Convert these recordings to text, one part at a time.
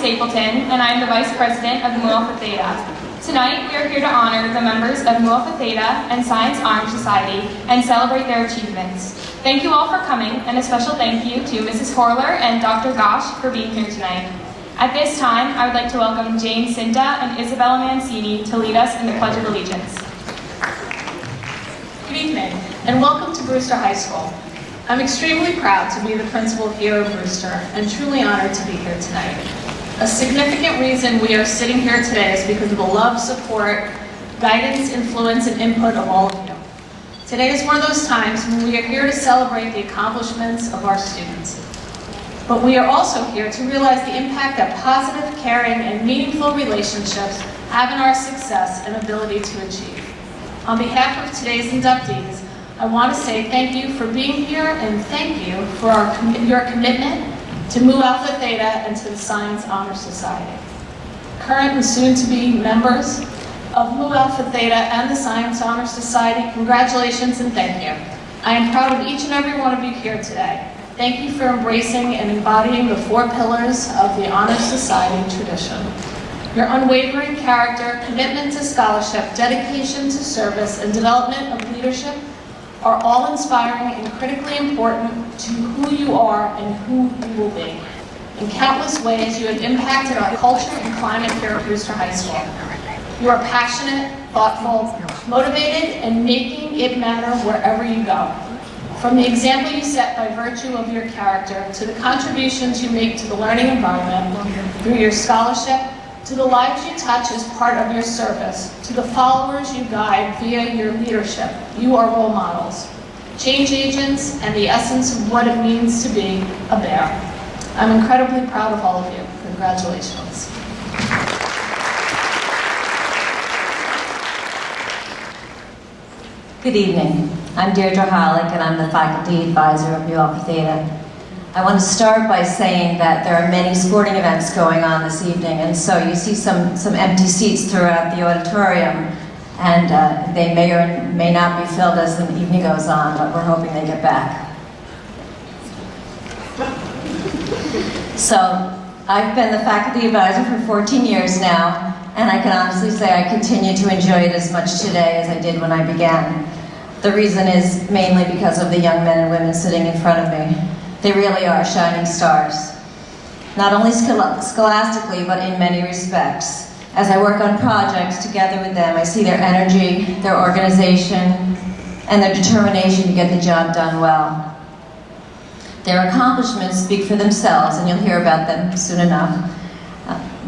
Stapleton, and I am the Vice President of Mu Alpha Theta. Tonight, we are here to honor the members of Mu Alpha Theta and Science Honor Society and celebrate their achievements. Thank you all for coming, and a special thank you to Mrs. Horler and Dr. Gosh for being here tonight. At this time, I would like to welcome Jane Cinta and Isabella Mancini to lead us in the Pledge of Allegiance. Good evening, and welcome to Brewster High School. I'm extremely proud to be the principal here at Brewster, and truly honored to be here tonight. A significant reason we are sitting here today is because of the love, support, guidance, influence, and input of all of you. Today is one of those times when we are here to celebrate the accomplishments of our students. But we are also here to realize the impact that positive, caring, and meaningful relationships have in our success and ability to achieve. On behalf of today's inductees, I want to say thank you for being here and thank you for your commitment to Mu Alpha Theta and to the Science Honor Society. Current and soon-to-be members of Mu Alpha Theta and the Science Honor Society, congratulations and thank you. I am proud of each and every one of you here today. Thank you for embracing and embodying the 4 pillars of the Honor Society tradition. Your unwavering character, commitment to scholarship, dedication to service, and development of leadership are all inspiring and critically important to who you are and who you will be. In countless ways, you have impacted our culture and climate here at Brewster High School. You are passionate, thoughtful, motivated, and making it matter wherever you go. From the example you set by virtue of your character, to the contributions you make to the learning environment through your scholarship, to the lives you touch as part of your service, to the followers you guide via your leadership, you are role models, change agents, and the essence of what it means to be a bear. I'm incredibly proud of all of you. Congratulations. Good evening. I'm Deirdre Hollick, and I'm the faculty advisor of Mu Alpha Theta. I want to start by saying that there are many sporting events going on this evening, and so you see some empty seats throughout the auditorium, and they may or may not be filled as the evening goes on, but we're hoping they get back. So, I've been the faculty advisor for 14 years now, and I can honestly say I continue to enjoy it as much today as I did when I began. The reason is mainly because of the young men and women sitting in front of me. They really are shining stars, not only scholastically, but in many respects. As I work on projects together with them, I see their energy, their organization, and their determination to get the job done well. Their accomplishments speak for themselves, and you'll hear about them soon enough.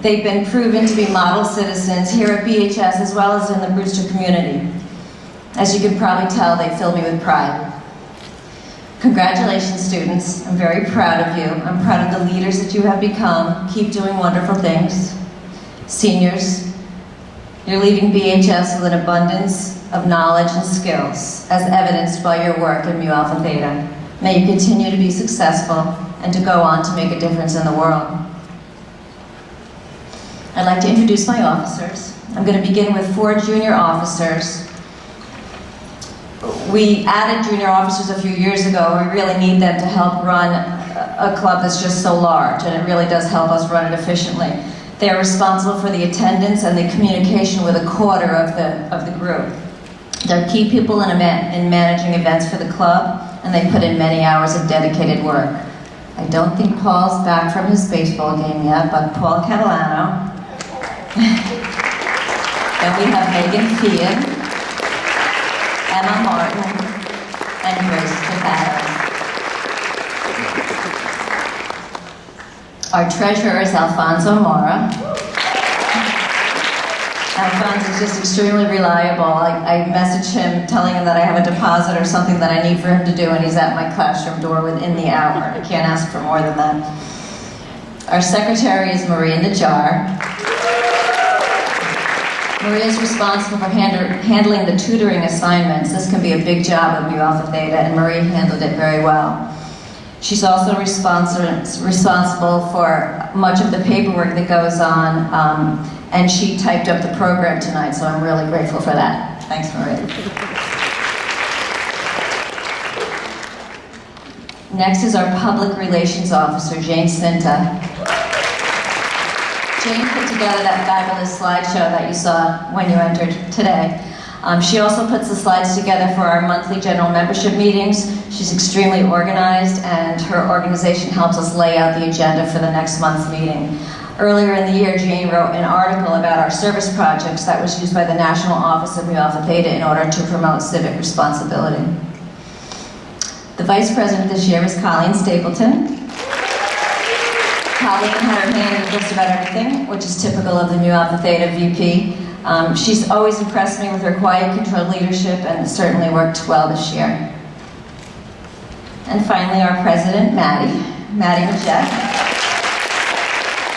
They've been proven to be model citizens here at BHS as well as in the Brewster community. As you can probably tell, they fill me with pride. Congratulations, students. I'm very proud of you. I'm proud of the leaders that you have become. Keep doing wonderful things. Seniors, you're leaving BHS with an abundance of knowledge and skills, as evidenced by your work in Mu Alpha Theta. May you continue to be successful and to go on to make a difference in the world. I'd like to introduce my officers. I'm going to begin with 4 junior officers. We added junior officers a few years ago. We really need them to help run a club that's just so large, and it really does help us run it efficiently. They are responsible for the attendance and the communication with a quarter of the group. They're key people in managing events for the club, and they put in many hours of dedicated work. I don't think Paul's back from his baseball game yet, but Paul Catalano. Then we have Megan Fian, Emma Martin, and Grace Stefano. Our treasurer is Alfonso Mora. Alfonso is just extremely reliable. I message him telling him that I have a deposit or something that I need for him to do, and he's at my classroom door within the hour. I can't ask for more than that. Our secretary is Maria Najar. Maria is responsible for handling the tutoring assignments. This can be a big job at Mu Alpha Theta, and Maria handled it very well. She's also responsible for much of the paperwork that goes on, and she typed up the program tonight, so I'm really grateful for that. Thanks, Maria. Next is our Public Relations Officer, Jane Cinta. Jane put together that fabulous slideshow that you saw when you entered today. She also puts the slides together for our monthly general membership meetings. She's extremely organized, and her organization helps us lay out the agenda for the next month's meeting. Earlier in the year, Jane wrote an article about our service projects that was used by the National Office of Mu Alpha Theta in order to promote civic responsibility. The vice president this year was Colleen Stapleton. Colleen had her hand in just about everything, which is typical of the Mu Alpha Theta VP. She's always impressed me with her quiet, controlled leadership, and it certainly worked well this year. And finally, our president, Maddie Majek.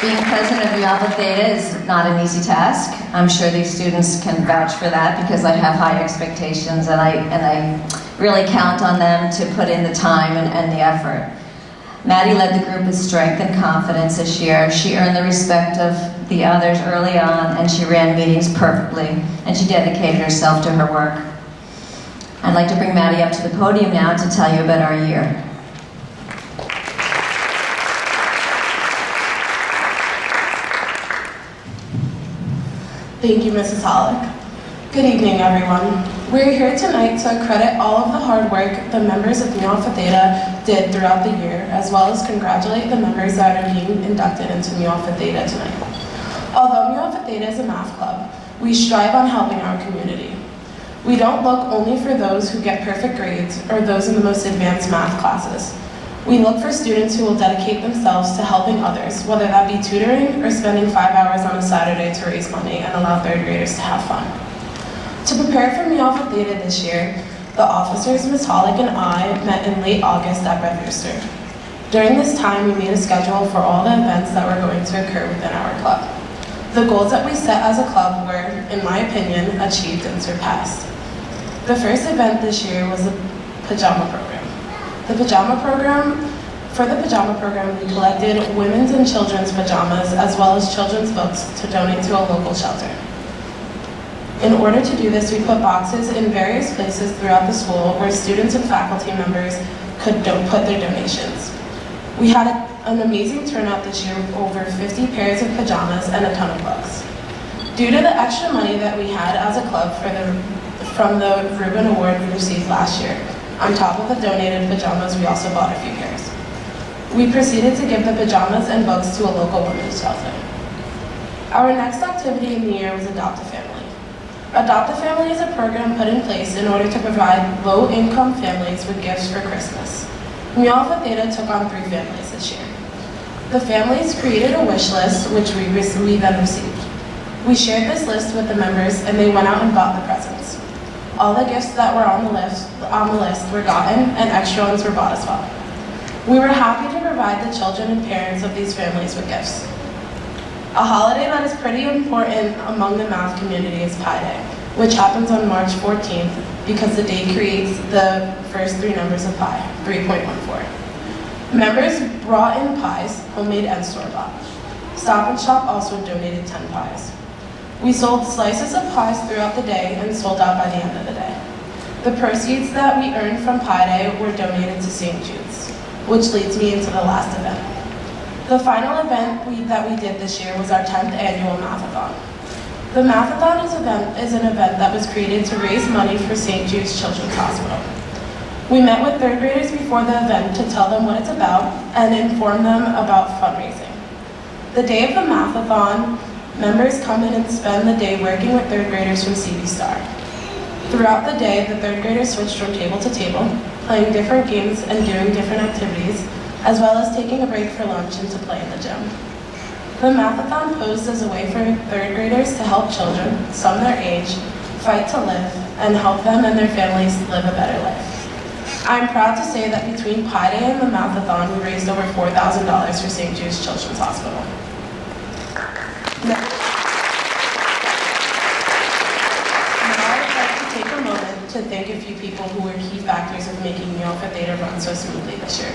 Being president of Mu Alpha Theta is not an easy task. I'm sure these students can vouch for that because I have high expectations, and I really count on them to put in the time and the effort. Maddie led the group with strength and confidence this year. She earned the respect of the others early on, and she ran meetings perfectly, and she dedicated herself to her work. I'd like to bring Maddie up to the podium now to tell you about our year. Thank you, Mrs. Hollick. Good evening, everyone. We're here tonight to credit all of the hard work the members of Mu Alpha Theta did throughout the year, as well as congratulate the members that are being inducted into Mu Alpha Theta tonight. Although Mu Alpha Theta is a math club, we strive on helping our community. We don't look only for those who get perfect grades or those in the most advanced math classes. We look for students who will dedicate themselves to helping others, whether that be tutoring or spending 5 hours on a Saturday to raise money and allow third graders to have fun. To prepare for Mu Alpha Theta this year, the officers, Ms. Hollick and I, met in late August at Register. During this time, we made a schedule for all the events that were going to occur within our club. The goals that we set as a club were, in my opinion, achieved and surpassed. The first event this year was the pajama program. For the pajama program, we collected women's and children's pajamas as well as children's books to donate to a local shelter. In order to do this, we put boxes in various places throughout the school where students and faculty members could put their donations. We had an amazing turnout this year with over 50 pairs of pajamas and a ton of books. Due to the extra money that we had as a club from the Reuben Award we received last year, on top of the donated pajamas, we also bought a few pairs. We proceeded to give the pajamas and books to a local women's shelter. Our next activity in the year was Adopt a Family. Adopt a Family is a program put in place in order to provide low-income families with gifts for Christmas. Mu Alpha Theta took on 3 families this year. The families created a wish list, which we then received. We shared this list with the members, and they went out and bought the presents. All the gifts that were on the list were gotten, and extra ones were bought as well. We were happy to provide the children and parents of these families with gifts. A holiday that is pretty important among the math community is Pi Day, which happens on March 14th because the day creates the first 3 numbers of pi, 3.14. Members brought in pies, homemade and store-bought. Stop and Shop also donated 10 pies. We sold slices of pies throughout the day and sold out by the end of the day. The proceeds that we earned from Pi Day were donated to St. Jude's, which leads me into the last event. The final event that we did this year was our 10th annual Mathathon. The Mathathon is an event that was created to raise money for St. Jude's Children's Hospital. We met with 3rd graders before the event to tell them what it's about and inform them about fundraising. The day of the Mathathon, members come in and spend the day working with 3rd graders from CV Star. Throughout the day, the 3rd graders switched from table to table, playing different games and doing different activities, as well as taking a break for lunch and to play in the gym. The Mathathon posed as a way for 3rd graders to help children, some their age, fight to live, and help them and their families live a better life. I'm proud to say that between Pi Day and the Mathathon, we raised over $4,000 for St. Jude's Children's Hospital. Now I'd like to take a moment to thank a few people who were key factors of making Mu Alpha Theta run so smoothly this year.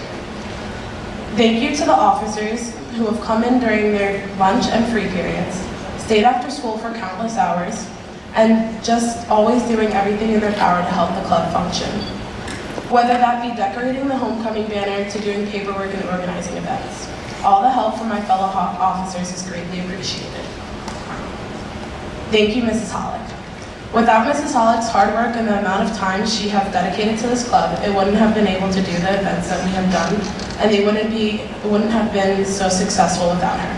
Thank you to the officers who have come in during their lunch and free periods, stayed after school for countless hours, and just always doing everything in their power to help the club function. Whether that be decorating the homecoming banner to doing paperwork and organizing events. All the help from my fellow officers is greatly appreciated. Thank you, Mrs. Hollick. Without Mrs. Hollick's hard work and the amount of time she has dedicated to this club, it wouldn't have been able to do the events that we have done, and they wouldn't have been so successful without her.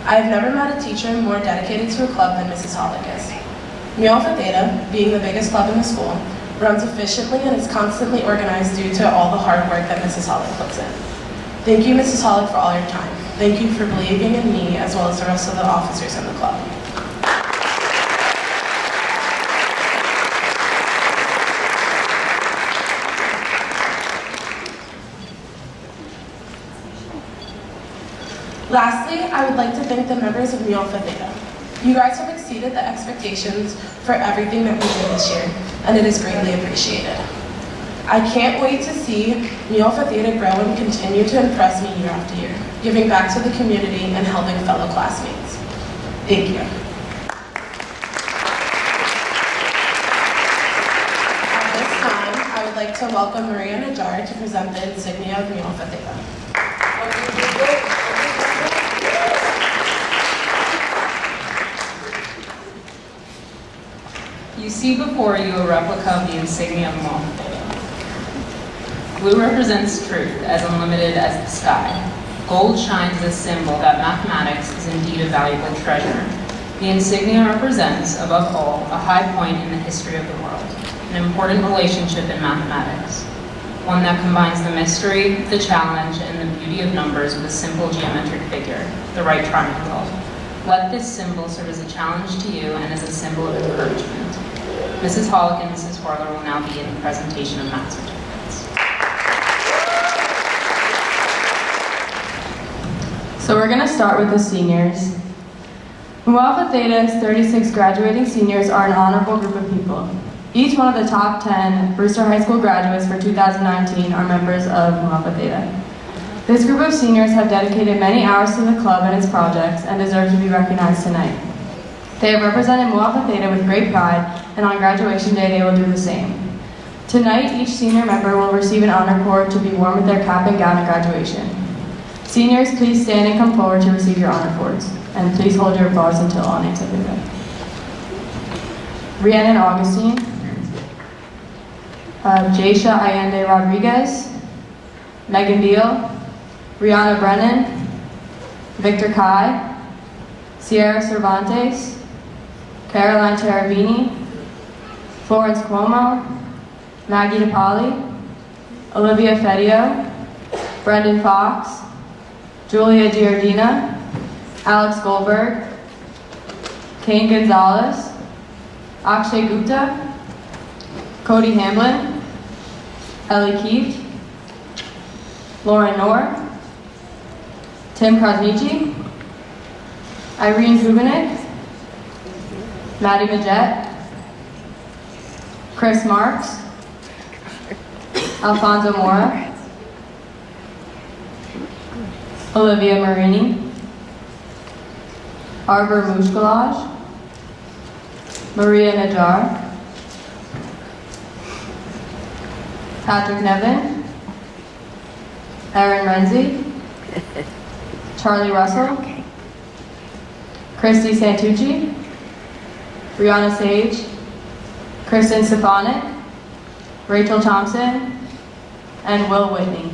I have never met a teacher more dedicated to a club than Mrs. Hollick is. Mu Alpha Theta, being the biggest club in the school, runs efficiently and is constantly organized due to all the hard work that Mrs. Hollick puts in. Thank you, Mrs. Hollick, for all your time. Thank you for believing in me as well as the rest of the officers in the club. Lastly, I would like to thank the members of Mu Alpha Theta. You guys have exceeded the expectations for everything that we did this year, and it is greatly appreciated. I can't wait to see Mu Alpha Theta grow and continue to impress me year after year, giving back to the community and helping fellow classmates. Thank you. At this time, I would like to welcome Maria Najjar to present the insignia of Mu Alpha Theta. You see before you a replica of the insignia of Mu Alpha Theta. Blue represents truth, as unlimited as the sky. Gold shines as a symbol that mathematics is indeed a valuable treasure. The insignia represents, above all, a high point in the history of the world, an important relationship in mathematics, one that combines the mystery, the challenge, and the beauty of numbers with a simple geometric figure, the right triangle. Let this symbol serve as a challenge to you and as a symbol of encouragement. Mrs. Hollick and Mrs. Horler will now begin the presentation of math certificates. So we're going to start with the seniors. Mu Alpha Theta's 36 graduating seniors are an honorable group of people. Each one of the top 10 Brewster High School graduates for 2019 are members of Mu Alpha Theta. This group of seniors have dedicated many hours to the club and its projects and deserve to be recognized tonight. They have represented Mu Alpha Theta with great pride, and on graduation day they will do the same. Tonight, each senior member will receive an honor cord to be worn with their cap and gown at graduation. Seniors, please stand and come forward to receive your honor cords, and please hold your applause until all names have been read. Rhiannon Augustine, Jaisha Allende Rodriguez, Megan Beal, Rihanna Brennan, Victor Kai, Sierra Cervantes, Caroline Terabini, Florence Cuomo, Maggie DePauli, Olivia Fedio, Brendan Fox, Julia Giardina, Alex Goldberg, Kane Gonzalez, Akshay Gupta, Cody Hamblin, Ellie Keefe, Lauren Knorr, Tim Krasniqi, Irene Kubinik, Maddie Majette, Chris Marks, Alfonso Mora, Olivia Marini, Arbor Mushkalaj, Maria Najjar, Patrick Nevin, Aaron Renzi, Charlie Russell, Christy Santucci, Brianna Sage, Kristen Stefanik, Rachel Thompson, and Will Whitney.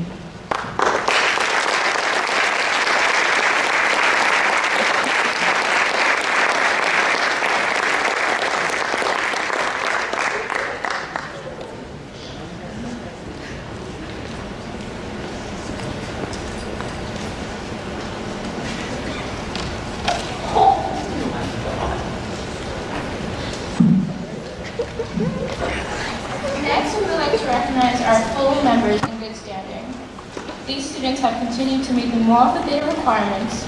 Next, we would like to recognize our full members in good standing. These students have continued to meet the Mu Alpha Theta requirements.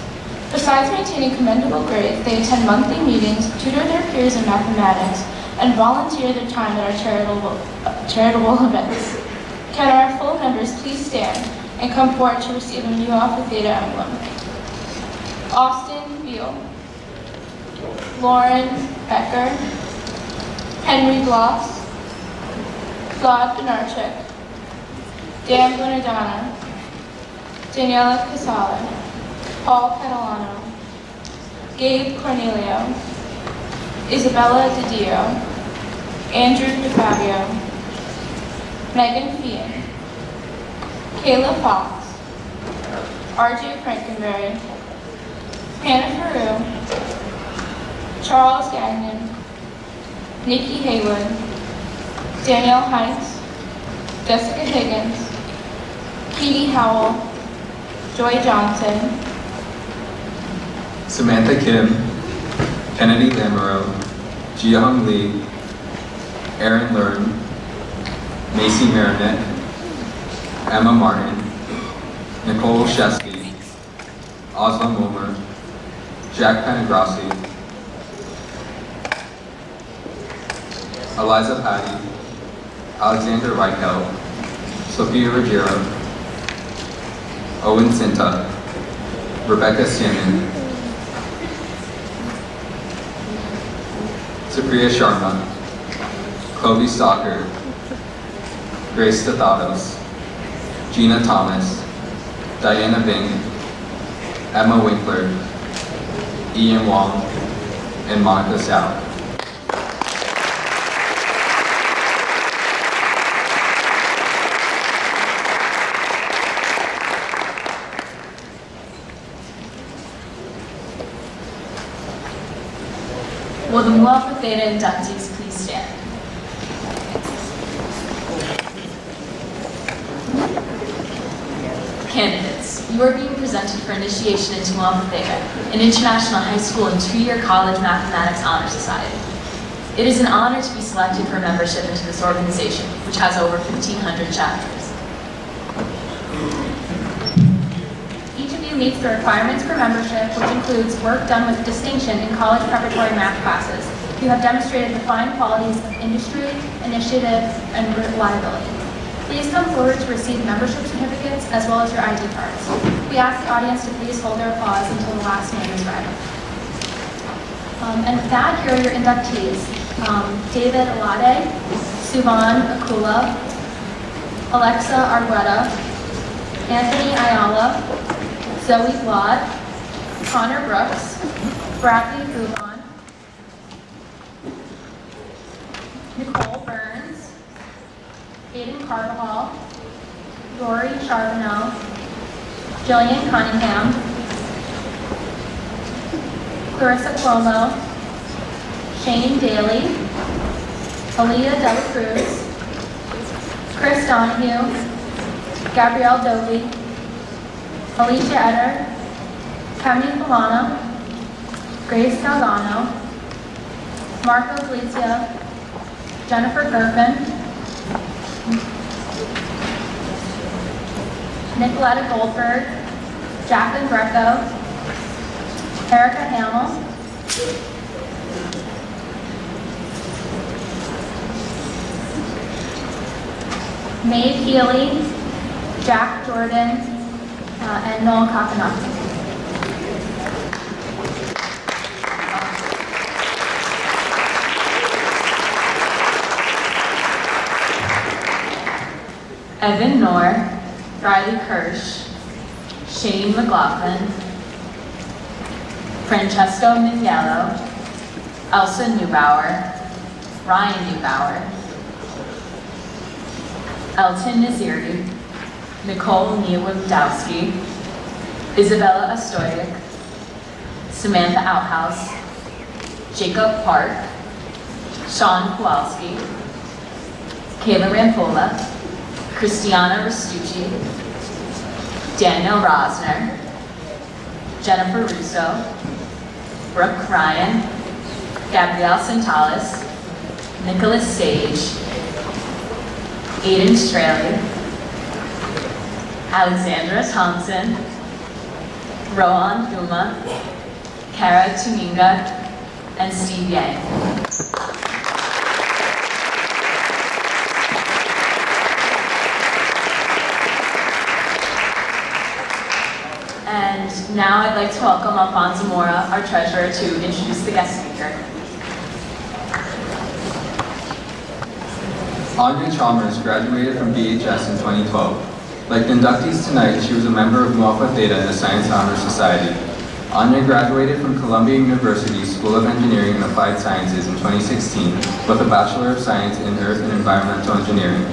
Besides maintaining commendable grades, they attend monthly meetings, tutor their peers in mathematics, and volunteer their time at our charitable events. Can our full members please stand and come forward to receive a Mu Alpha Theta emblem? Austin Beal, Lauren Becker, Henry Bloss, Claude Benarchik, Dan Bonadonna, Daniela Casale, Paul Catalano, Gabe Cornelio, Isabella DiDio, Andrew DeFabio, Megan Fian, Kayla Fox, RJ Frankenberry, Hannah Peru, Charles Gagnon, Nikki Haywood, Danielle Heights, Jessica Higgins, Katie Howell, Joy Johnson, Samantha Kim, Kennedy Lamoureux, Jiyoung Lee, Aaron Learn, Macy Marinette, Emma Martin, Nicole Shesky, Osla Momer, Jack Panagrossi, Eliza Patty, Alexander Reichel, Sophia Ruggiero, Owen Sinta, Rebecca Shannon, Supriya Sharma, Chloe Stalker, Grace Stathatos, Gina Thomas, Diana Bing, Emma Winkler, Ian Wong, and Monica Sao. Will the Mu Alpha Theta inductees please stand? Candidates, you are being presented for initiation into Mu Alpha Theta, an international high school and two-year college mathematics honor society. It is an honor to be selected for membership into this organization, which has over 1,500 chapters. Each of you meets the requirements for membership, which includes work done with distinction in college preparatory math classes. You have demonstrated the fine qualities of industry, initiative, and reliability. Please come forward to receive membership certificates as well as your ID cards. We ask the audience to please hold their applause until the last name is read. And with that, here are your inductees. David Alade, Suvan Akula, Alexa Argueta, Anthony Ayala, Zoe Blott, Connor Brooks, Bradley Gulon, Nicole Burns, Aiden Carvajal, Rory Charbonneau, Jillian Cunningham, Clarissa Cuomo, Shane Daly, Aaliyah Dela Cruz, Chris Donahue, Gabrielle Dovey, Alicia Etter, Cami Polano, Grace Galgano, Marco Galizia, Jennifer Gervin, Nicoletta Goldberg, Jacqueline Greco, Erica Hamill, Maeve Healy, Jack Jordan, and Noel Kakanaki. Evan Knorr, Riley Kirsch, Shane McLaughlin, Francesco Mignello, Elsa Neubauer, Ryan Neubauer, Elton Naziri, Nicole Niewodowski, Isabella Astoyik, Samantha Outhouse, Jacob Park, Sean Kowalski, Kayla Rampola, Christiana Restucci, Daniel Rosner, Jennifer Russo, Brooke Ryan, Gabrielle Sentalis, Nicholas Sage, Aiden Straley, Alexandra Thompson, Rohan Guma, Kara Tuminga, and Steve Yang. And now I'd like to welcome Alfonso Mora, our treasurer, to introduce the guest speaker. Andre Chalmers graduated from BHS in 2012. Like the inductees tonight, she was a member of Mu Alpha Theta and the Science Honor Society. Anya graduated from Columbia University School of Engineering and Applied Sciences in 2016 with a Bachelor of Science in Earth and Environmental Engineering.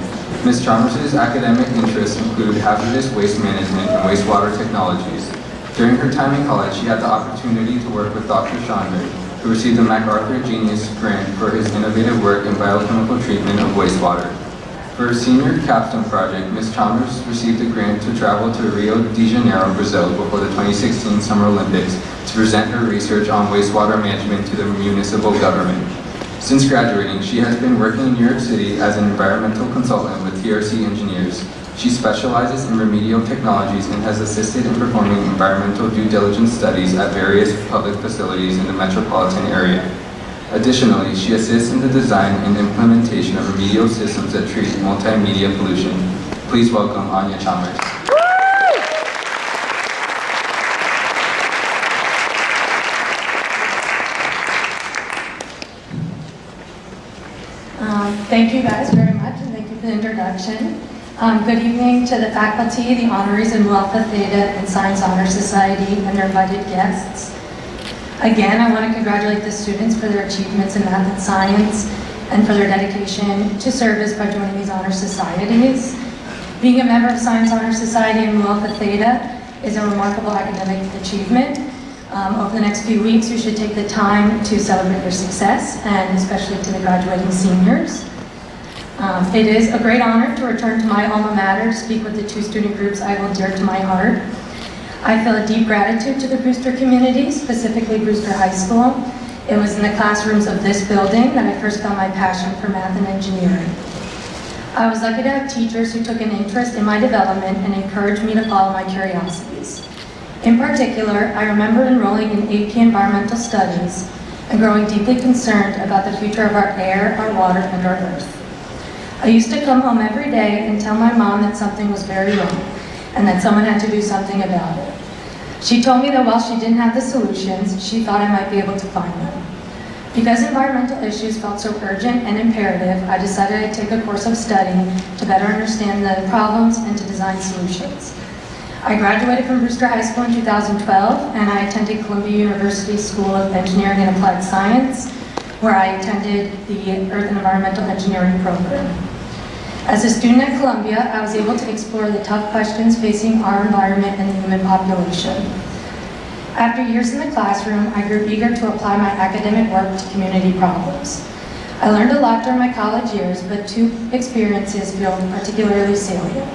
Ms. Chalmers' academic interests include hazardous waste management and wastewater technologies. During her time in college, she had the opportunity to work with Dr. Schonberg, who received the MacArthur Genius Grant for his innovative work in biochemical treatment of wastewater. For her senior capstone project, Ms. Chalmers received a grant to travel to Rio de Janeiro, Brazil before the 2016 Summer Olympics to present her research on wastewater management to the municipal government. Since graduating, she has been working in New York City as an environmental consultant with TRC Engineers. She specializes in remedial technologies and has assisted in performing environmental due diligence studies at various public facilities in the metropolitan area. Additionally, she assists in the design and implementation of remedial systems that treat multimedia pollution. Please welcome Anya Chalmers. Thank you guys very much, and thank you for the introduction. Good evening to the faculty, the honorees in Mu Alpha Theta and Science Honor Society, and their invited guests. Again, I want to congratulate the students for their achievements in math and science and for their dedication to service by joining these honor societies. Being a member of Science Honor Society and Mu Alpha Theta is a remarkable academic achievement. Over the next few weeks, you should take the time to celebrate your success, and especially to the graduating seniors. It is a great honor to return to my alma mater to speak with the two student groups I hold dear to my heart. I feel a deep gratitude to the Brewster community, specifically Brewster High School. It was in the classrooms of this building that I first found my passion for math and engineering. I was lucky to have teachers who took an interest in my development and encouraged me to follow my curiosities. In particular, I remember enrolling in AP Environmental Studies and growing deeply concerned about the future of our air, our water, and our earth. I used to come home every day and tell my mom that something was very wrong and that someone had to do something about it. She told me that while she didn't have the solutions, she thought I might be able to find them. Because environmental issues felt so urgent and imperative, I decided I'd take a course of study to better understand the problems and to design solutions. I graduated from Brewster High School in 2012, and I attended Columbia University School of Engineering and Applied Science, where I attended the Earth and Environmental Engineering program. As a student at Columbia, I was able to explore the tough questions facing our environment and the human population. After years in the classroom, I grew eager to apply my academic work to community problems. I learned a lot during my college years, but two experiences feel particularly salient.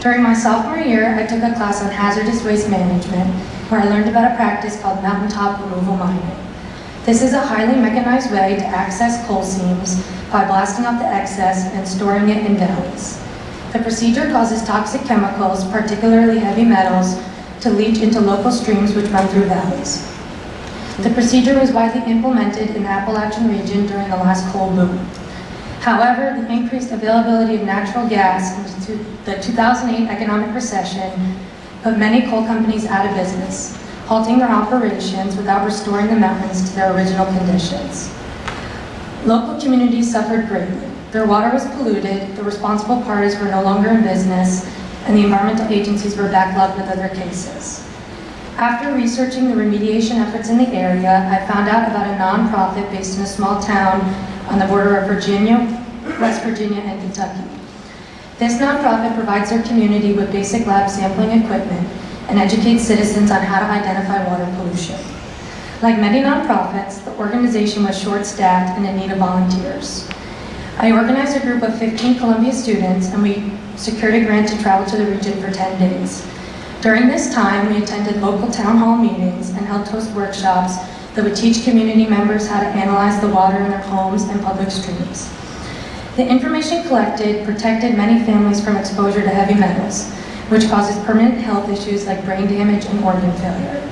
During my sophomore year, I took a class on hazardous waste management, where I learned about a practice called mountaintop removal mining. This is a highly mechanized way to access coal seams by blasting off the excess and storing it in valleys. The procedure causes toxic chemicals, particularly heavy metals, to leach into local streams which run through valleys. The procedure was widely implemented in the Appalachian region during the last coal boom. However, the increased availability of natural gas into the 2008 economic recession put many coal companies out of business, halting their operations without restoring the mountains to their original conditions. Local communities suffered greatly. Their water was polluted, the responsible parties were no longer in business, and the environmental agencies were backlogged with other cases. After researching the remediation efforts in the area, I found out about a nonprofit based in a small town on the border of Virginia, West Virginia, and Kentucky. This nonprofit provides their community with basic lab sampling equipment and educates citizens on how to identify water pollution. Like many nonprofits, the organization was short-staffed and in need of volunteers. I organized a group of 15 Columbia students, and we secured a grant to travel to the region for 10 days. During this time, we attended local town hall meetings and held toast workshops that would teach community members how to analyze the water in their homes and public streams. The information collected protected many families from exposure to heavy metals, which causes permanent health issues like brain damage and organ failure.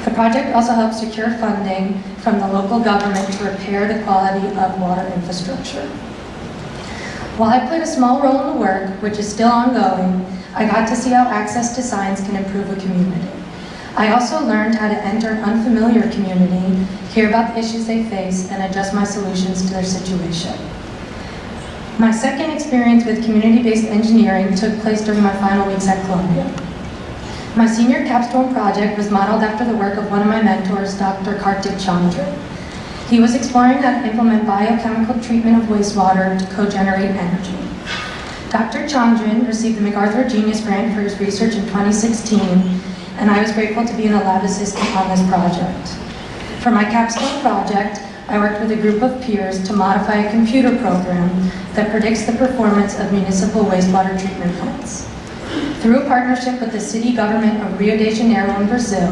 The project also helped secure funding from the local government to repair the quality of water infrastructure. While I played a small role in the work, which is still ongoing, I got to see how access to science can improve a community. I also learned how to enter an unfamiliar community, hear about the issues they face, and adjust my solutions to their situation. My second experience with community-based engineering took place during my final weeks at Columbia. My senior capstone project was modeled after the work of one of my mentors, Dr. Kartik Chandran. He was exploring how to implement biochemical treatment of wastewater to co-generate energy. Dr. Chandran received the MacArthur Genius Grant for his research in 2016, and I was grateful to be an lab assistant on this project. For my capstone project, I worked with a group of peers to modify a computer program that predicts the performance of municipal wastewater treatment plants. Through a partnership with the city government of Rio de Janeiro in Brazil,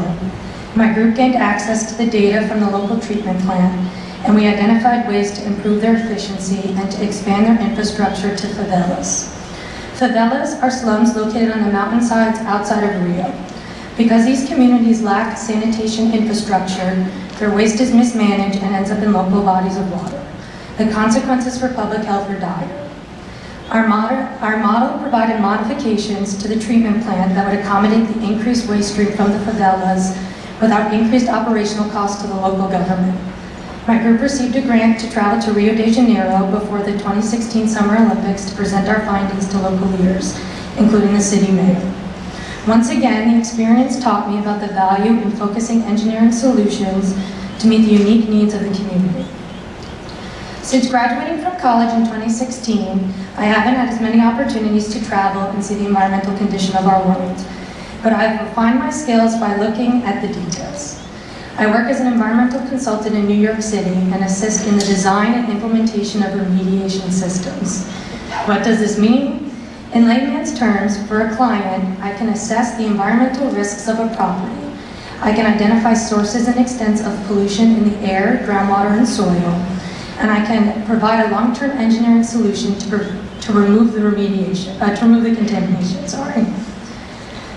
my group gained access to the data from the local treatment plant, and we identified ways to improve their efficiency and to expand their infrastructure to favelas. Favelas are slums located on the mountainsides outside of Rio. Because these communities lack sanitation infrastructure, their waste is mismanaged and ends up in local bodies of water. The consequences for public health are dire. Our model provided modifications to the treatment plant that would accommodate the increased waste stream from the favelas without increased operational costs to the local government. My group received a grant to travel to Rio de Janeiro before the 2016 Summer Olympics to present our findings to local leaders, including the city mayor. Once again, the experience taught me about the value in focusing engineering solutions to meet the unique needs of the community. Since graduating from college in 2016, I haven't had as many opportunities to travel and see the environmental condition of our world, but I've refined my skills by looking at the details. I work as an environmental consultant in New York City and assist in the design and implementation of remediation systems. What does this mean? In layman's terms, for a client, I can assess the environmental risks of a property. I can identify sources and extents of pollution in the air, groundwater, and soil, and I can provide a long-term engineering solution to remove the contamination.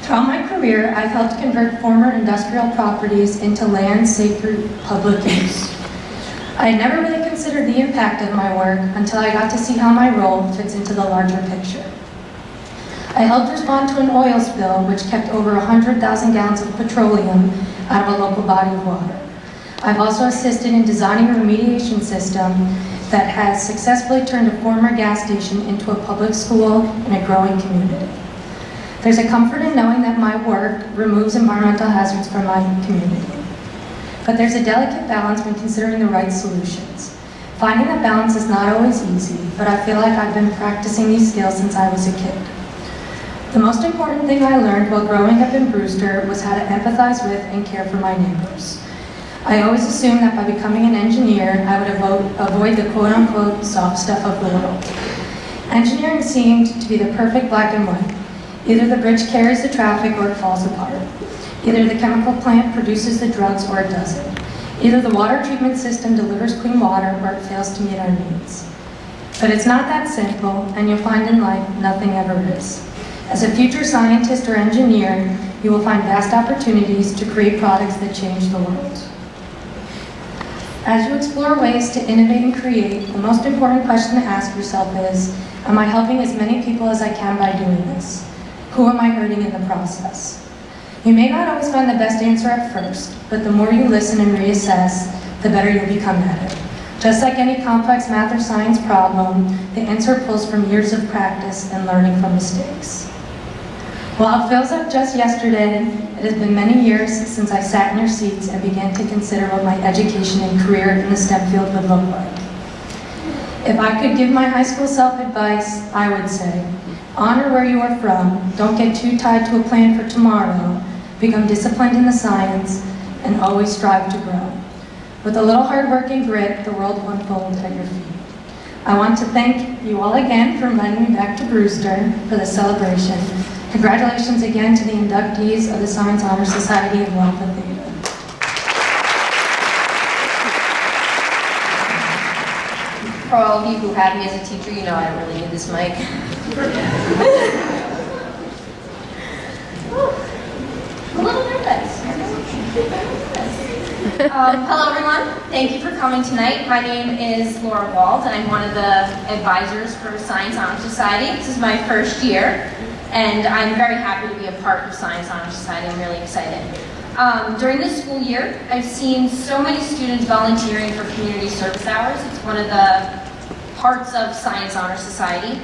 Throughout my career, I've helped convert former industrial properties into land safe for public use. I had never really considered the impact of my work until I got to see how my role fits into the larger picture. I helped respond to an oil spill which kept over 100,000 gallons of petroleum out of a local body of water. I've also assisted in designing a remediation system that has successfully turned a former gas station into a public school in a growing community. There's a comfort in knowing that my work removes environmental hazards from my community. But there's a delicate balance when considering the right solutions. Finding that balance is not always easy, but I feel like I've been practicing these skills since I was a kid. The most important thing I learned while growing up in Brewster was how to empathize with and care for my neighbors. I always assumed that by becoming an engineer, I would avoid the quote-unquote soft stuff of the world. Engineering seemed to be the perfect black and white. Either the bridge carries the traffic or it falls apart. Either the chemical plant produces the drugs or it doesn't. Either the water treatment system delivers clean water or it fails to meet our needs. But it's not that simple, and you'll find in life nothing ever is. As a future scientist or engineer, you will find vast opportunities to create products that change the world. As you explore ways to innovate and create, the most important question to ask yourself is, am I helping as many people as I can by doing this? Who am I hurting in the process? You may not always find the best answer at first, but the more you listen and reassess, the better you'll become at it. Just like any complex math or science problem, the answer pulls from years of practice and learning from mistakes. While it feels like just yesterday, it has been many years since I sat in your seats and began to consider what my education and career in the STEM field would look like. If I could give my high school self advice, I would say, honor where you are from, don't get too tied to a plan for tomorrow, become disciplined in the science, and always strive to grow. With a little hard work and grit, the world will unfold at your feet. I want to thank you all again for inviting me back to Brewster for the celebration. Congratulations again to the inductees of the Science Honor Society of Mu Alpha Theta. For all of you who had me as a teacher, you know I don't really need this mic. I'm a little nervous. Hello everyone, thank you for coming tonight. My name is Laura Wald and I'm one of the advisors for Science Honor Society. This is my first year and I'm very happy to be a part of Science Honor Society. I'm really excited. During this school year, I've seen so many students volunteering for community service hours. It's one of the parts of Science Honor Society.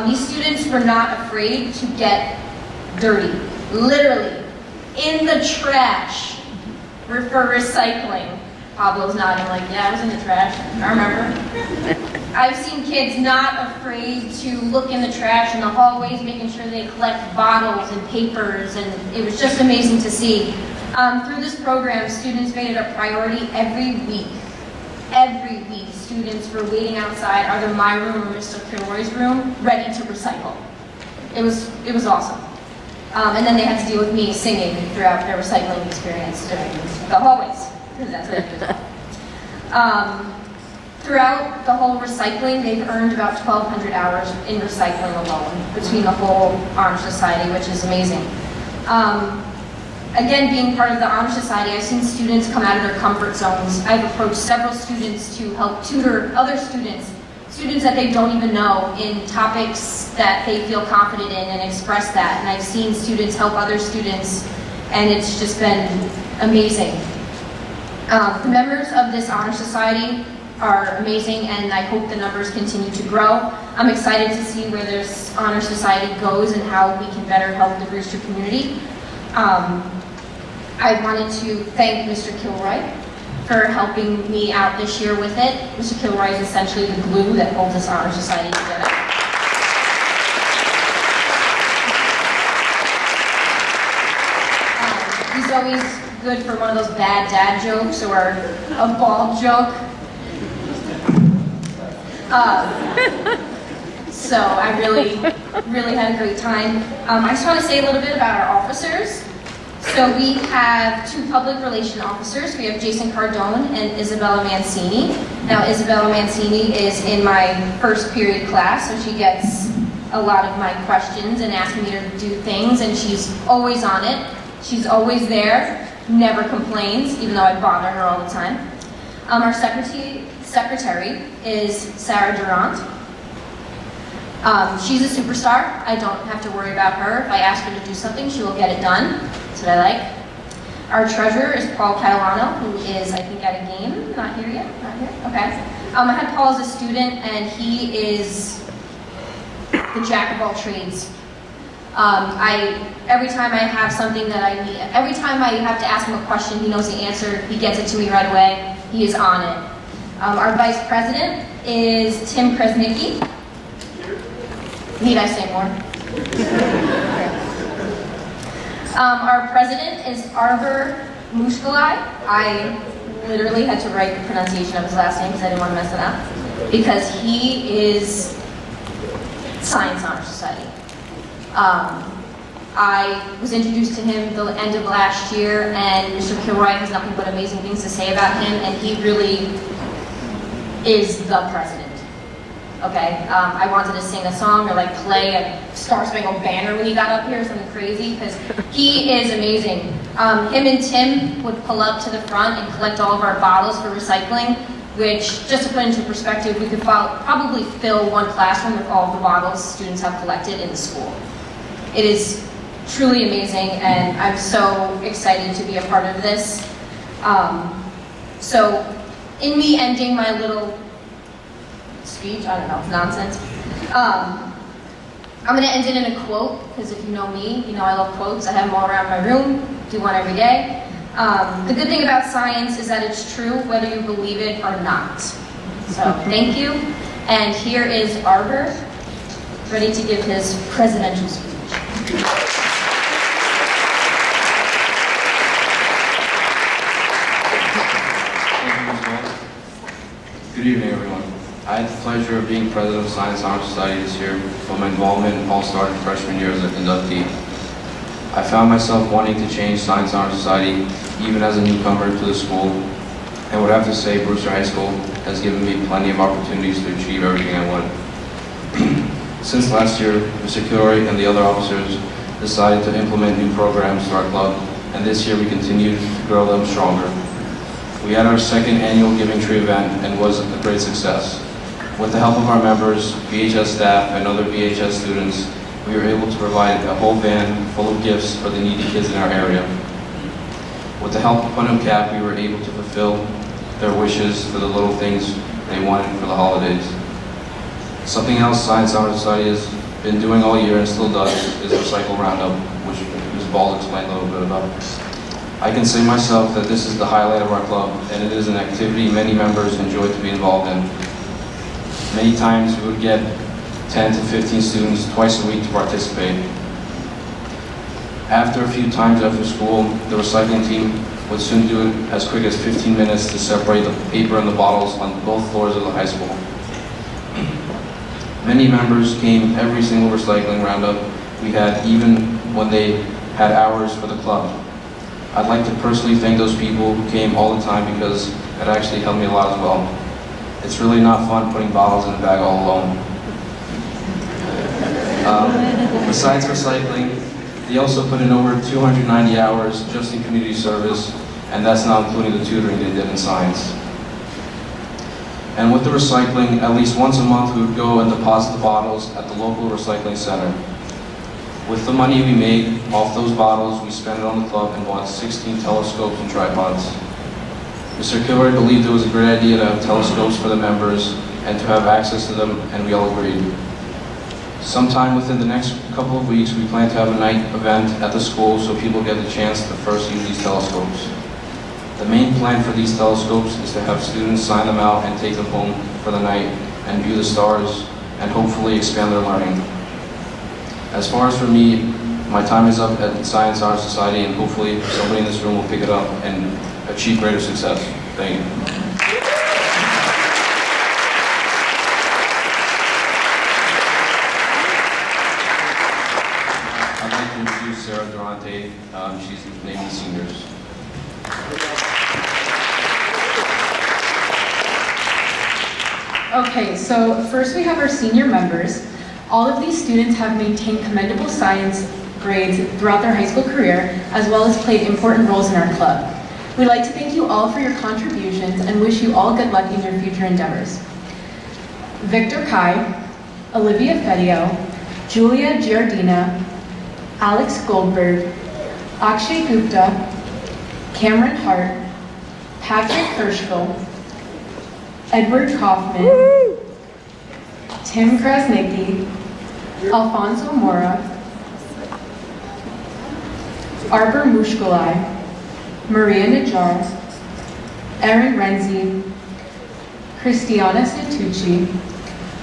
These students were not afraid to get dirty, literally, in the trash for recycling. Pablo's nodding like, yeah, I was in the trash, I remember. I've seen kids not afraid to look in the trash in the hallways, making sure they collect bottles and papers, and it was just amazing to see. Through this program, students made it a priority every week. Every week, students were waiting outside either my room or Mr. Kilroy's room, ready to recycle. It was awesome. And then they had to deal with me singing throughout their recycling experience during the hallways, because that's what I do as well. Throughout the whole recycling, they've earned about 1,200 hours in recycling alone between the whole Honor Society, which is amazing. Again, being part of the Honor Society, I've seen students come out of their comfort zones. I've approached several students to help tutor other students that they don't even know in topics that they feel confident in and express that. And I've seen students help other students, and it's just been amazing. The members of this Honor Society are amazing, and I hope the numbers continue to grow. I'm excited to see where this Honor Society goes and how we can better help the Brewster community. I wanted to thank Mr. Kilroy for helping me out this year with it. Mr. Kilroy is essentially the glue that holds this Honor Society together. He's always good for one of those bad dad jokes or a bald joke. So I really had a great time. I just want to say a little bit about our officers. So we have 2 public relation officers. We have Jason Cardone and Isabella Mancini. Now Isabella Mancini is in my first period class, so she gets a lot of my questions and asks me to do things, and she's always on it. She's always there, never complains, even though I bother her all the time. Our secretary is Sarah Durant. She's a superstar. I don't have to worry about her. If I ask her to do something, she will get it done. That's what I like. Our treasurer is Paul Catalano, who is, I think, at a game. Not here yet? Not here? Okay. I had Paul as a student, and he is the jack of all trades. Every time I have something that I need, every time I have to ask him a question, he knows the answer. He gets it to me right away. He is on it. Our vice president is Tim Kresnicki. Need I say more? Our president is Arber Mushkalai. I literally had to write the pronunciation of his last name because I didn't want to mess it up. Because he is Science Honor Society. I was introduced to him the end of last year, and Mr. Kilroy has nothing but amazing things to say about him, and he really is the president. Okay, I wanted to sing a song or like play a Star Spangled Banner when he got up here, something crazy, because he is amazing. Him and Tim would pull up to the front and collect all of our bottles for recycling, which, just to put into perspective, we could probably fill one classroom with all of the bottles students have collected in the school. It is truly amazing, and I'm so excited to be a part of this. So, in me ending my little speech, I don't know, nonsense. I'm going to end it in a quote, because if you know me, you know I love quotes. I have them all around my room, do one every day. The good thing about science is that it's true whether you believe it or not. So thank you. And here is Arber, ready to give his presidential speech. Good evening, everyone. I had the pleasure of being president of Science Honor Society this year, but my involvement all started freshman year as an inductee. I found myself wanting to change Science Honor Society even as a newcomer to the school, and would have to say Brewster High School has given me plenty of opportunities to achieve everything I wanted. Since last year, Mr. Kilroy and the other officers decided to implement new programs to our club, and this year we continued to grow them stronger. We had our second annual Giving Tree event and was a great success. With the help of our members, VHS staff, and other VHS students, we were able to provide a whole van full of gifts for the needy kids in our area. With the help of Putnam Cap, we were able to fulfill their wishes for the little things they wanted for the holidays. Something else Science Honor Society has been doing all year and still does is Recycle Roundup, which Ms. Ball explained a little bit about. I can say myself that this is the highlight of our club, and it is an activity many members enjoy to be involved in. Many times we would get 10 to 15 students twice a week to participate. After a few times after school, the recycling team would soon do it as quick as 15 minutes to separate the paper and the bottles on both floors of the high school. Many members came every single recycling roundup we had, even when they had hours for the club. I'd like to personally thank those people who came all the time because it actually helped me a lot as well. It's really not fun putting bottles in a bag all alone. Besides recycling, they also put in over 290 hours just in community service, and that's not including the tutoring they did in science. And with the recycling, at least once a month we would go and deposit the bottles at the local recycling center. With the money we made off those bottles, we spent it on the club and bought 16 telescopes and tripods. Mr. Kilroy believed it was a great idea to have telescopes for the members and to have access to them, and we all agreed. Sometime within the next couple of weeks, we plan to have a night event at the school so people get the chance to first use these telescopes. The main plan for these telescopes is to have students sign them out and take them home for the night and view the stars and hopefully expand their learning. As far as for me, my time is up at Science Honor Society, and hopefully somebody in this room will pick it up and achieve greater success. Thank you. I'd like to introduce Sarah Durante. She's named the seniors. Okay, so first we have our senior members. All of these students have maintained commendable science grades throughout their high school career, as well as played important roles in our club. We'd like to thank you all for your contributions and wish you all good luck in your future endeavors. Victor Kai, Olivia Fedio, Julia Giardina, Alex Goldberg, Akshay Gupta, Cameron Hart, Patrick Hirschville, Edward Kaufman, Tim Krasnicki, Alfonso Mora, Arbor Mushkolai, Maria Najjar, Erin Renzi, Christiana Santucci,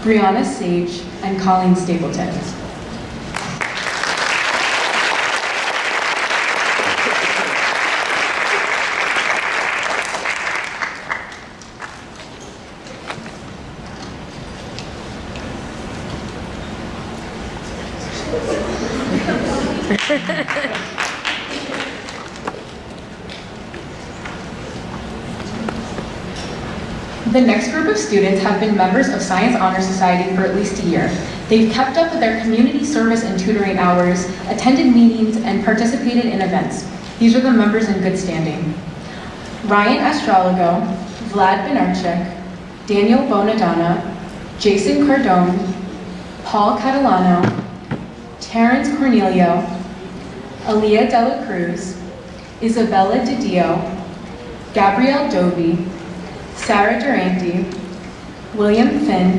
Brianna Sage, and Colleen Stapleton. The next group of students have been members of Science Honor Society for at least a year. They've kept up with their community service and tutoring hours, attended meetings, and participated in events. These are the members in good standing. Ryan Astrologo, Vlad Benarchik, Daniel Bonadonna, Jason Cardone, Paul Catalano, Terrence Cornelio, Aaliyah Dela Cruz, Isabella DiDio, Gabrielle Dovey, Sarah Durante, William Finn,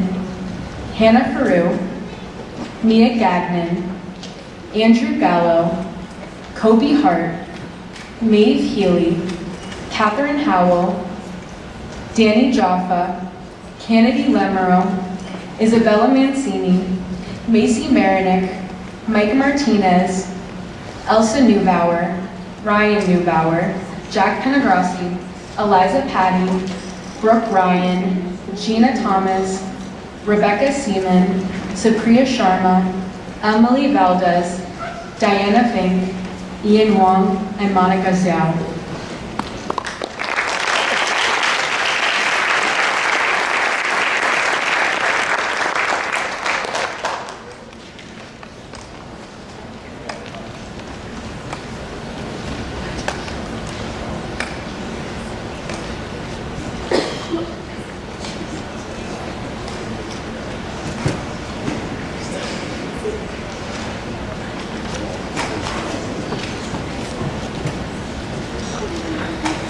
Hannah Faru, Mia Gagnon, Andrew Gallo, Kobe Hart, Maeve Healy, Catherine Howell, Danny Jaffa, Kennedy Lemero, Isabella Mancini, Macy Marinick, Mike Martinez, Elsa Neubauer, Ryan Neubauer, Jack Penagrossi, Eliza Patty, Brooke Ryan, Gina Thomas, Rebecca Seaman, Supriya Sharma, Emily Valdez, Diana Fink, Ian Wong, and Monica Xiao.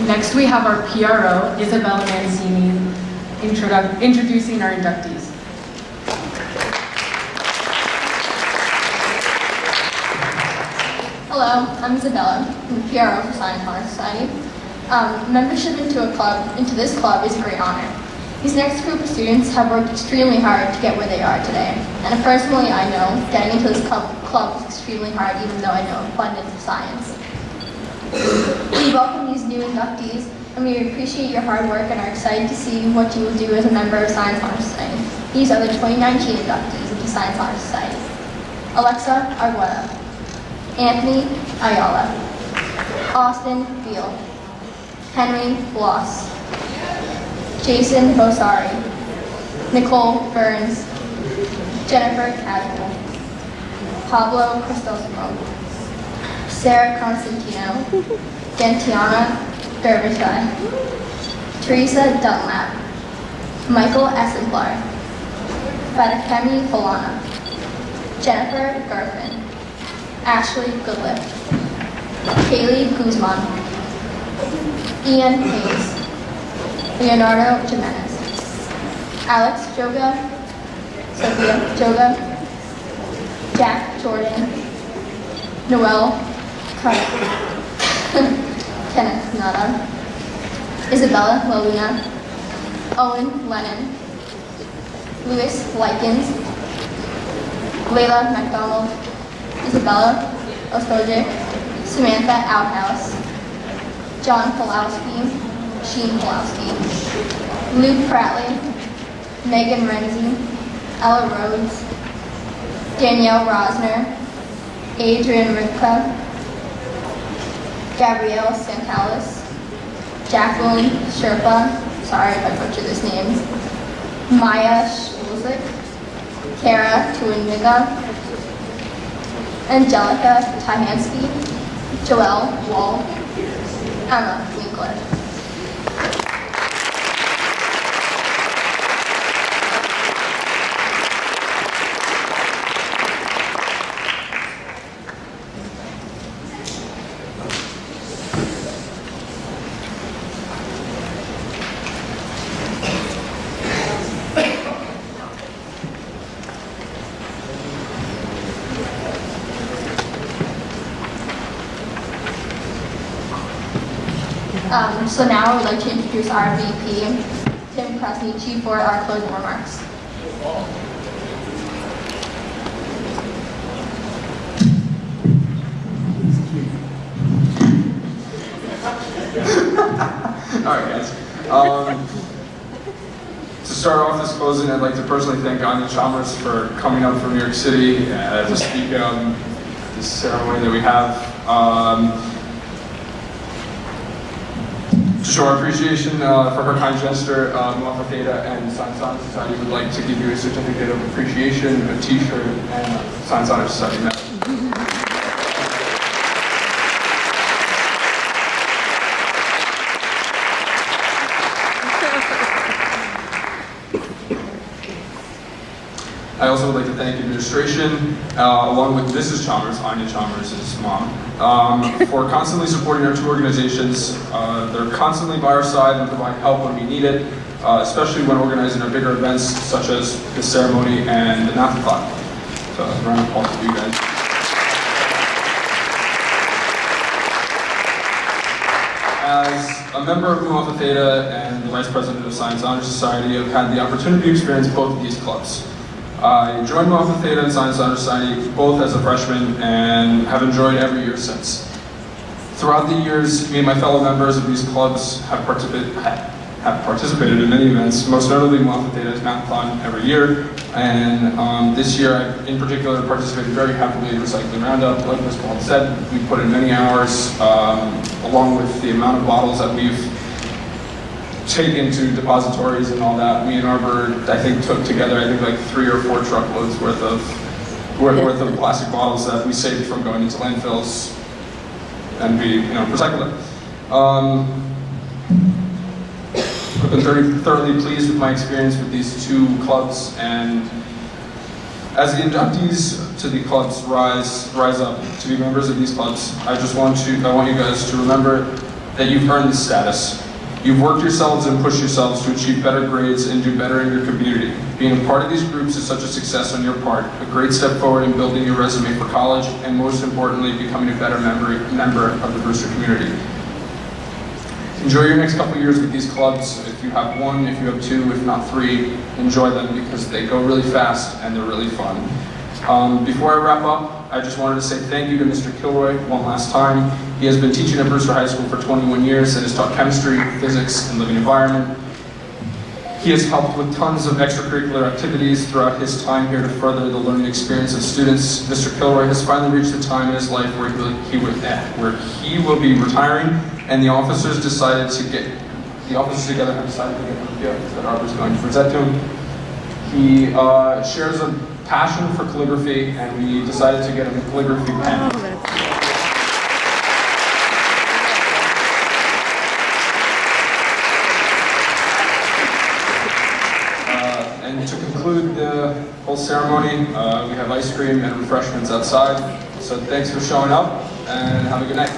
Next, we have our PRO, Isabella Mancini, introducing our inductees. Hello, I'm Isabella, I'm the PRO for Science Honor Society. Membership into this club is a great honor. These next group of students have worked extremely hard to get where they are today. And personally, I know getting into this club is extremely hard, even though I know abundance of science. We welcome these new inductees, and we appreciate your hard work and are excited to see what you will do as a member of Science Honor Society. These are the 2019 inductees of the Science Honor Society. Alexa Argueta, Anthony Ayala, Austin Beal, Henry Bloss, Jason Bosari, Nicole Burns, Jennifer Caswell, Pablo Cristosimo, Sarah Constantino, Gentiana Gervishai, Teresa Dunlap, Michael Essenplar, Fatakemi Polana, Jennifer Garfin, Ashley Goodlip, Kaylee Guzman, Ian Hayes, Leonardo Jimenez, Alex Joga, Sophia Joga, Jack Jordan, Noel Kenneth Nada, Isabella Laluna, Owen Lennon, Louis Likens, Layla McDonald, Isabella Oskojic, Samantha Outhouse, John Pulowski, Sheen Pulowski, Luke Pratley, Megan Renzi, Ella Rhodes, Danielle Rosner, Adrian Rivka, Gabrielle Santalis, Jacqueline Sherpa, sorry if I butchered this name, Maya Schulzik, Kara Tuiniga, Angelica Tahansky, Joelle Wall, Emma Winkler. So now I would like to introduce our VP, Tim Krasnichi, for our closing remarks. All right, guys. To start off this closing, I'd like to personally thank Anya Chalmers for coming up from New York City to speak at this ceremony that we have. To show our appreciation for her kind gesture, Mu Alpha Theta and Science Honor Society would like to give you a certificate of appreciation, a t-shirt, and a Science Honor Society medal. I also would like to thank administration, along with Mrs. Chalmers, Anya Chalmers' mom, for constantly supporting our two organizations. They're constantly by our side and provide help when we need it, especially when organizing our bigger events such as this ceremony and the math-a-thon. So, a round of applause to you guys. As a member of Mu Alpha Theta and the Vice President of Science Honor Society, I've had the opportunity to experience both of these clubs. I joined Mu Alpha Theta and Science Honor Society both as a freshman and have enjoyed every year since. Throughout the years, me and my fellow members of these clubs have participated in many events, most notably Mu Alpha Theta's math-a-thon every year. And this year, I in particular participated very heavily in Recycling Roundup. Like Ms. Paul said, we put in many hours, along with the amount of bottles that we've taken to depositories and all that. Me and Arbor, I think, took together, like 3 or 4 truckloads worth of plastic bottles that we saved from going into landfills, and we, recycled it. I've been thoroughly pleased with my experience with these two clubs, and as the inductees to the clubs rise up to be members of these clubs, I want you guys to remember that you've earned this status. You've worked yourselves and pushed yourselves to achieve better grades and do better in your community. Being a part of these groups is such a success on your part, a great step forward in building your resume for college, and most importantly, becoming a better member of the Brewster community. Enjoy your next couple years with these clubs. If you have one, if you have two, if not three, enjoy them because they go really fast and they're really fun. Before I wrap up, I just wanted to say thank you to Mr. Kilroy one last time. He has been teaching at Brewster High School for 21 years and has taught chemistry, physics, and living environment. He has helped with tons of extracurricular activities throughout his time here to further the learning experience of students. Mr. Kilroy has finally reached the time in his life where he will be retiring, and the officers together have decided to get him a gift that Arbor's going to present to him. He shares a passion for calligraphy, and we decided to get him a calligraphy pen. And to conclude the whole ceremony, we have ice cream and refreshments outside. So thanks for showing up, and have a good night.